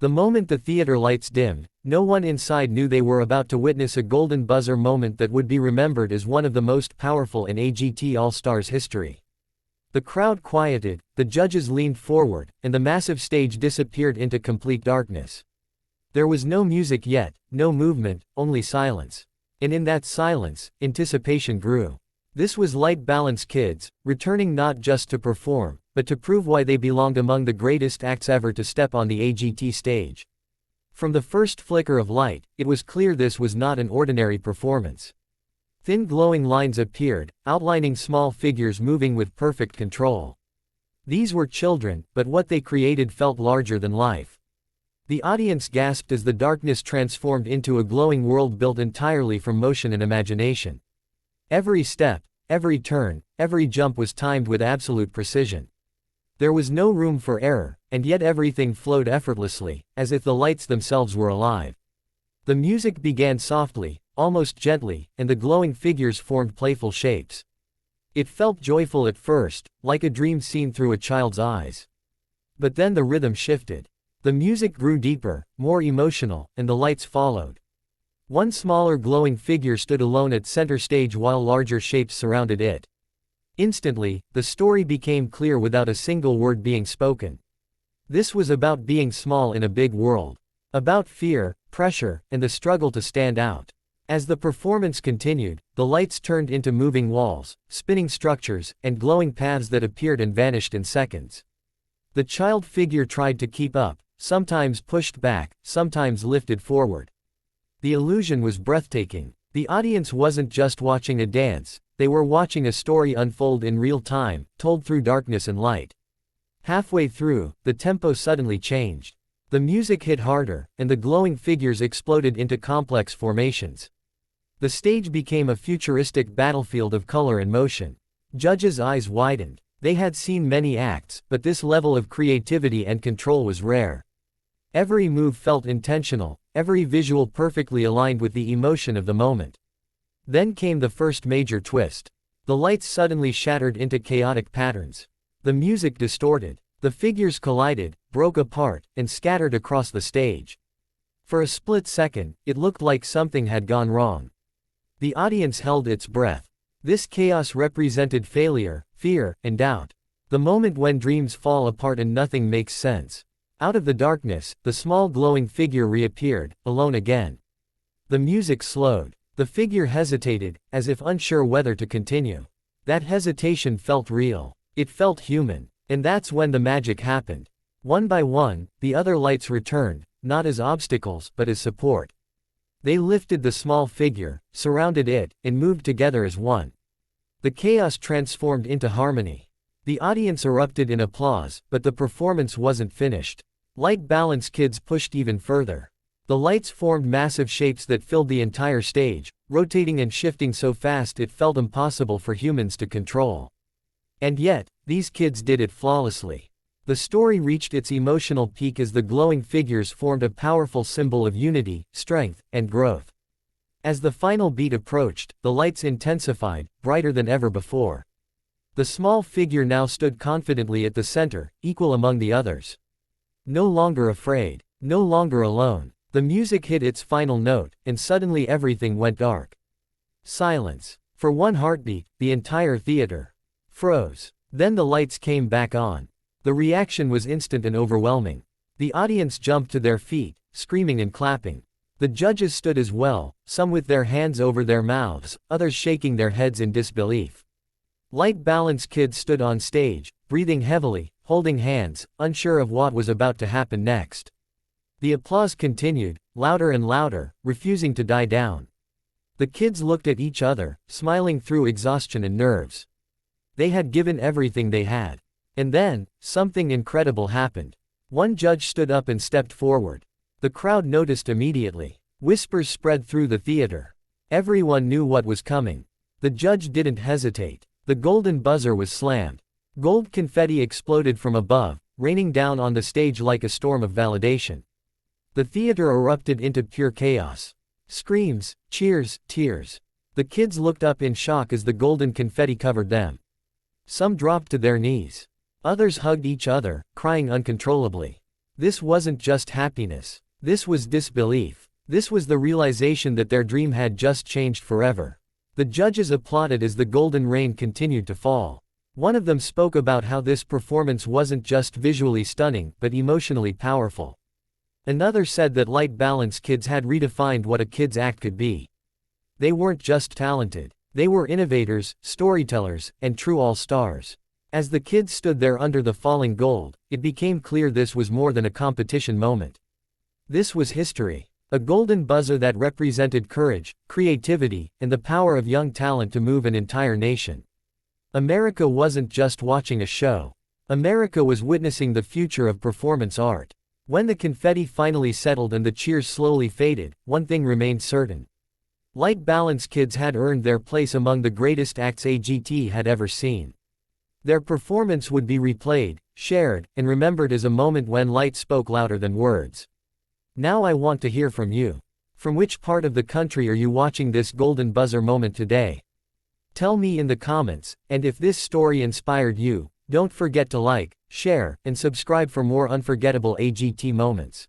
The moment the theater lights dimmed, no one inside knew they were about to witness a golden buzzer moment that would be remembered as one of the most powerful in AGT All Stars history. The crowd quieted, the judges leaned forward, and the massive stage disappeared into complete darkness. There was no music yet, no movement, only silence. And in that silence, anticipation grew. This was Light Balance Kids, returning not just to perform, but to prove why they belonged among the greatest acts ever to step on the AGT stage. From the first flicker of light, it was clear this was not an ordinary performance. Thin glowing lines appeared, outlining small figures moving with perfect control. These were children, but what they created felt larger than life. The audience gasped as the darkness transformed into a glowing world built entirely from motion and imagination. Every step, every turn, every jump was timed with absolute precision. There was no room for error, and yet everything flowed effortlessly, as if the lights themselves were alive. The music began softly, almost gently, and the glowing figures formed playful shapes. It felt joyful at first, like a dream seen through a child's eyes. But then the rhythm shifted. The music grew deeper, more emotional, and the lights followed. One smaller glowing figure stood alone at center stage while larger shapes surrounded it. Instantly, the story became clear without a single word being spoken. This was about being small in a big world. About fear, pressure, and the struggle to stand out. As the performance continued, the lights turned into moving walls, spinning structures, and glowing paths that appeared and vanished in seconds. The child figure tried to keep up, sometimes pushed back, sometimes lifted forward. The illusion was breathtaking. The audience wasn't just watching a dance, they were watching a story unfold in real time, told through darkness and light. Halfway through, the tempo suddenly changed. The music hit harder, and the glowing figures exploded into complex formations. The stage became a futuristic battlefield of color and motion. Judges' eyes widened. They had seen many acts, but this level of creativity and control was rare. Every move felt intentional, every visual perfectly aligned with the emotion of the moment. Then came the first major twist. The lights suddenly shattered into chaotic patterns. The music distorted. The figures collided, broke apart, and scattered across the stage. For a split second, it looked like something had gone wrong. The audience held its breath. This chaos represented failure, fear, and doubt. The moment when dreams fall apart and nothing makes sense. Out of the darkness, the small glowing figure reappeared, alone again. The music slowed. The figure hesitated, as if unsure whether to continue. That hesitation felt real. It felt human. And that's when the magic happened. One by one, the other lights returned, not as obstacles but as support. They lifted the small figure, surrounded it, and moved together as one. The chaos transformed into harmony. The audience erupted in applause, but the performance wasn't finished. Light Balance Kids pushed even further. The lights formed massive shapes that filled the entire stage, rotating and shifting so fast it felt impossible for humans to control. And yet, these kids did it flawlessly. The story reached its emotional peak as the glowing figures formed a powerful symbol of unity, strength, and growth. As the final beat approached, the lights intensified, brighter than ever before. The small figure now stood confidently at the center, equal among the others. No longer afraid, no longer alone. The music hit its final note, and suddenly everything went dark. Silence. For one heartbeat, the entire theater froze. Then the lights came back on. The reaction was instant and overwhelming. The audience jumped to their feet, screaming and clapping. The judges stood as well, some with their hands over their mouths, others shaking their heads in disbelief. Light Balance Kids stood on stage, breathing heavily, holding hands, unsure of what was about to happen next. The applause continued, louder and louder, refusing to die down. The kids looked at each other, smiling through exhaustion and nerves. They had given everything they had. And then, something incredible happened. One judge stood up and stepped forward. The crowd noticed immediately. Whispers spread through the theater. Everyone knew what was coming. The judge didn't hesitate. The golden buzzer was slammed. Gold confetti exploded from above, raining down on the stage like a storm of validation. The theater erupted into pure chaos. Screams, cheers, tears. The kids looked up in shock as the golden confetti covered them. Some dropped to their knees. Others hugged each other, crying uncontrollably. This wasn't just happiness. This was disbelief. This was the realization that their dream had just changed forever. The judges applauded as the golden rain continued to fall. One of them spoke about how this performance wasn't just visually stunning, but emotionally powerful. Another said that Light Balance Kids had redefined what a kid's act could be. They weren't just talented. They were innovators, storytellers, and true all-stars. As the kids stood there under the falling gold, it became clear this was more than a competition moment. This was history. A golden buzzer that represented courage, creativity, and the power of young talent to move an entire nation. America wasn't just watching a show. America was witnessing the future of performance art. When the confetti finally settled and the cheers slowly faded, one thing remained certain. Light Balance Kids had earned their place among the greatest acts AGT had ever seen. Their performance would be replayed, shared, and remembered as a moment when light spoke louder than words. Now I want to hear from you. From which part of the country are you watching this golden buzzer moment today? Tell me in the comments, and if this story inspired you, don't forget to like, share, and subscribe for more unforgettable AGT moments.